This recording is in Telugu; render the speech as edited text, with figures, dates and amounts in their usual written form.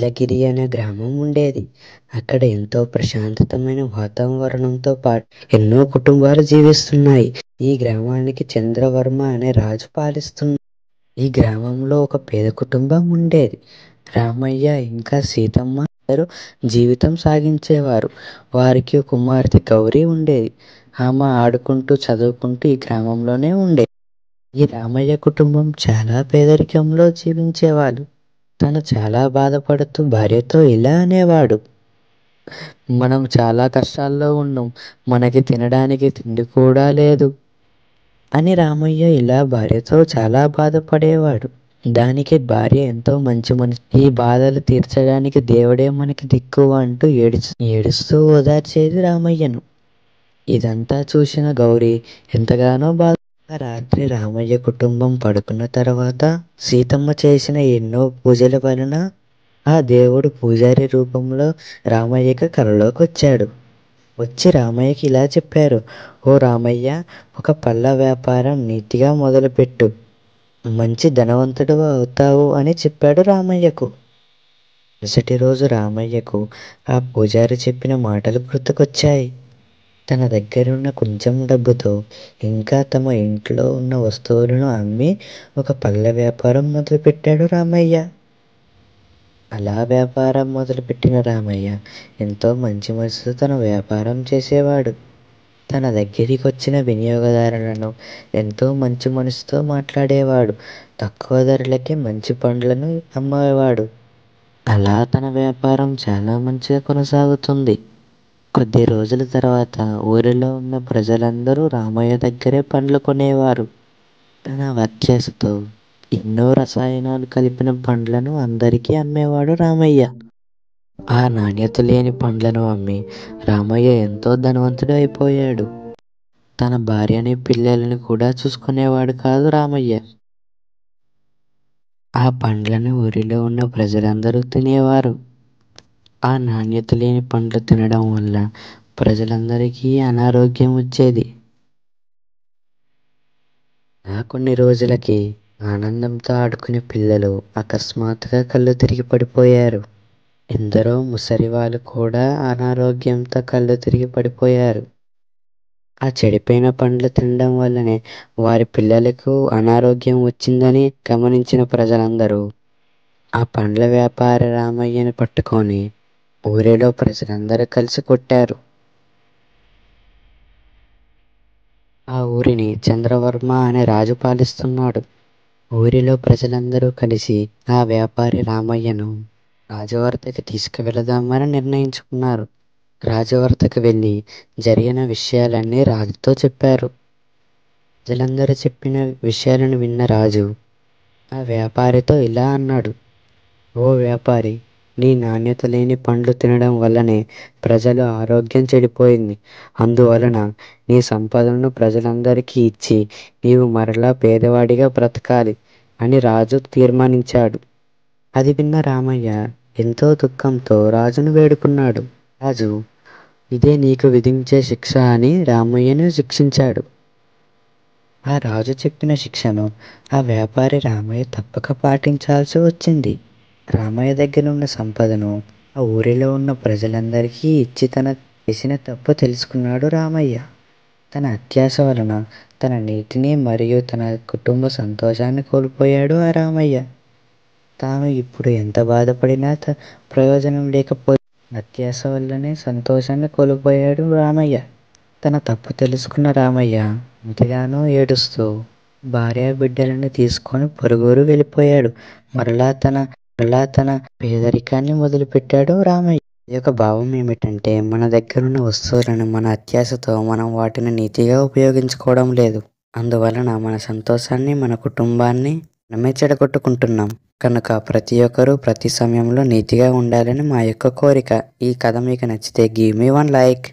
నీలగిరి అనే గ్రామం ఉండేది. అక్కడ ఎంతో ప్రశాంతమైన వాతావరణంతో పాటు ఎన్నో కుటుంబాలు జీవిస్తున్నాయి. ఈ గ్రామానికి చంద్రవర్మ అనే రాజు పాలిస్తున్నాడు. ఈ గ్రామంలో ఒక పేద కుటుంబం ఉండేది. రామయ్య ఇంకా సీతమ్మ ఇద్దరు జీవితం సాగించేవారు. వారికి ఒక కుమార్తె గౌరీ ఉండేది. ఆమె ఆడుకుంటూ చదువుకుంటూ ఈ గ్రామంలోనే ఉండేది. ఈ రామయ్య కుటుంబం చాలా పేదరికంలో జీవించేవాళ్ళు. తను చాలా బాధపడుతూ భార్యతో ఇలా అనేవాడు, మనం చాలా కష్టాల్లో ఉన్నాం, మనకి తినడానికి తిండి కూడా లేదు అని రామయ్య ఇలా భార్యతో చాలా బాధపడేవాడు. దానికి భార్య ఎంతో మంచి మనిషి, ఈ బాధలు తీర్చడానికి దేవుడే మనకి దిక్కు అంటూ ఏడుస్తూ ఓదార్చేది రామయ్యను. ఇదంతా చూసిన గౌరీ ఎంతగానో బాధ. రాత్రి రామయ్య కుటుంబం పడుకున్న తర్వాత సీతమ్మ చేసిన ఎన్నో పూజల వలన ఆ దేవుడు పూజారి రూపంలో రామయ్యకి కలలోకి వచ్చాడు. వచ్చి రామయ్యకి ఇలా చెప్పారు, ఓ రామయ్య, ఒక పళ్ళ వ్యాపారం నీతిగా మొదలుపెట్టు, మంచి ధనవంతుడు అవుతావు అని చెప్పాడు రామయ్యకు. మరుసటి రోజు రామయ్యకు ఆ పూజారి చెప్పిన మాటలు గుర్తుకొచ్చాయి. తన దగ్గరున్న కొంచెం డబ్బుతో ఇంకా తమ ఇంట్లో ఉన్న వస్తువులను అమ్మి ఒక పళ్ళ వ్యాపారం మొదలుపెట్టాడు రామయ్య. అలా వ్యాపారం మొదలుపెట్టిన రామయ్య ఎంతో మంచి మనసుతో తన వ్యాపారం చేసేవాడు. తన దగ్గరికి వచ్చిన వినియోగదారులను ఎంతో మంచి మనసుతో మాట్లాడేవాడు. తక్కువ ధరలకే మంచి పండ్లను అమ్మేవాడు. అలా తన వ్యాపారం చాలా మంచిగా కొనసాగుతుంది. కొద్ది రోజుల తర్వాత ఊరిలో ఉన్న ప్రజలందరూ రామయ్య దగ్గరే పండ్లు కొనేవారు. తన వర్చస్సుతో ఎన్నో రసాయనాలు కలిపిన పండ్లను అందరికీ అమ్మేవాడు రామయ్య. ఆ నాణ్యత లేని పండ్లను అమ్మి రామయ్య ఎంతో ధనవంతుడు అయిపోయాడు. తన భార్యని పిల్లలని కూడా చూసుకునేవాడు కాదు రామయ్య. ఆ పండ్లను ఊరిలో ఉన్న ప్రజలందరూ తినేవారు. ఆ నాణ్యత లేని పండ్లు తినడం వల్ల ప్రజలందరికీ అనారోగ్యం వచ్చేది. కొన్ని రోజులకి ఆనందంతో ఆడుకునే పిల్లలు అకస్మాత్తుగా కళ్ళు తిరిగి పడిపోయారు. ఎందరో ముసలి వాళ్ళు కూడా అనారోగ్యంతో కళ్ళు తిరిగి పడిపోయారు. ఆ చెడిపోయిన పండ్లు తినడం వల్లనే వారి పిల్లలకు అనారోగ్యం వచ్చిందని గమనించిన ప్రజలందరూ ఆ పండ్ల వ్యాపారి రామయ్యని పట్టుకొని ఊరిలో ప్రజలందరూ కలిసి కొట్టారు. ఆ ఊరిని చంద్రవర్మ అనే రాజు పాలిస్తున్నాడు. ఊరిలో ప్రజలందరూ కలిసి ఆ వ్యాపారి రామయ్యను రాజవార్తకి తీసుకువెళదామని నిర్ణయించుకున్నారు. రాజవార్తకు వెళ్ళి జరిగిన విషయాలన్నీ రాజుతో చెప్పారు. ప్రజలందరూ చెప్పిన విషయాలను విన్న రాజు ఆ వ్యాపారితో ఇలా అన్నాడు, ఓ వ్యాపారి, నీ నాణ్యత లేని పండ్లు తినడం వల్లనే ప్రజల ఆరోగ్యం చెడిపోయింది. అందువలన నీ సంపదలను ప్రజలందరికీ ఇచ్చి నీవు మరలా పేదవాడిగా బ్రతకాలి అని రాజు తీర్మానించాడు. అది విన్న రామయ్య ఎంతో దుఃఖంతో రాజును వేడుకున్నాడు. రాజు ఇదే నీకు విధించే శిక్ష అని రామయ్యను శిక్షించాడు. ఆ రాజు చెప్పిన శిక్షను ఆ వ్యాపారి రామయ్య తప్పక పాటించాల్సి వచ్చింది. రామయ్య దగ్గర ఉన్న సంపదను ఆ ఊరిలో ఉన్న ప్రజలందరికీ ఇచ్చి తన చేసిన తప్పు తెలుసుకున్నాడు రామయ్య. తన అత్యాశ వలన తన నీతిని మరియు తన కుటుంబ సంతోషాన్ని కోల్పోయాడు ఆ రామయ్య. తాను ఇప్పుడు ఎంత బాధపడినా ప్రయోజనం లేకపోతే అత్యాశ వల్లనే సంతోషాన్ని కోల్పోయాడు రామయ్య. తన తప్పు తెలుసుకున్న రామయ్య ఎంతగానో ఏడుస్తూ భార్య బిడ్డలను తీసుకొని పొరుగురు వెళ్ళిపోయాడు. మరలా తన పేదరికాన్ని మొదలుపెట్టాడు రామయ్య. ఈ యొక్క భావం ఏమిటంటే, మన దగ్గర ఉన్న వస్తువులను మన అత్యాశతో మనం వాటిని నీతిగా ఉపయోగించుకోవడం లేదు. అందువలన మన సంతోషాన్ని, మన కుటుంబాన్ని మనమే చెడగొట్టుకుంటున్నాం. కనుక ప్రతి ఒక్కరూ ప్రతి సమయంలో నీతిగా ఉండాలని మా యొక్క కోరిక. ఈ కథ మీకు నచ్చితే గివ్ మీ 1 లైక్.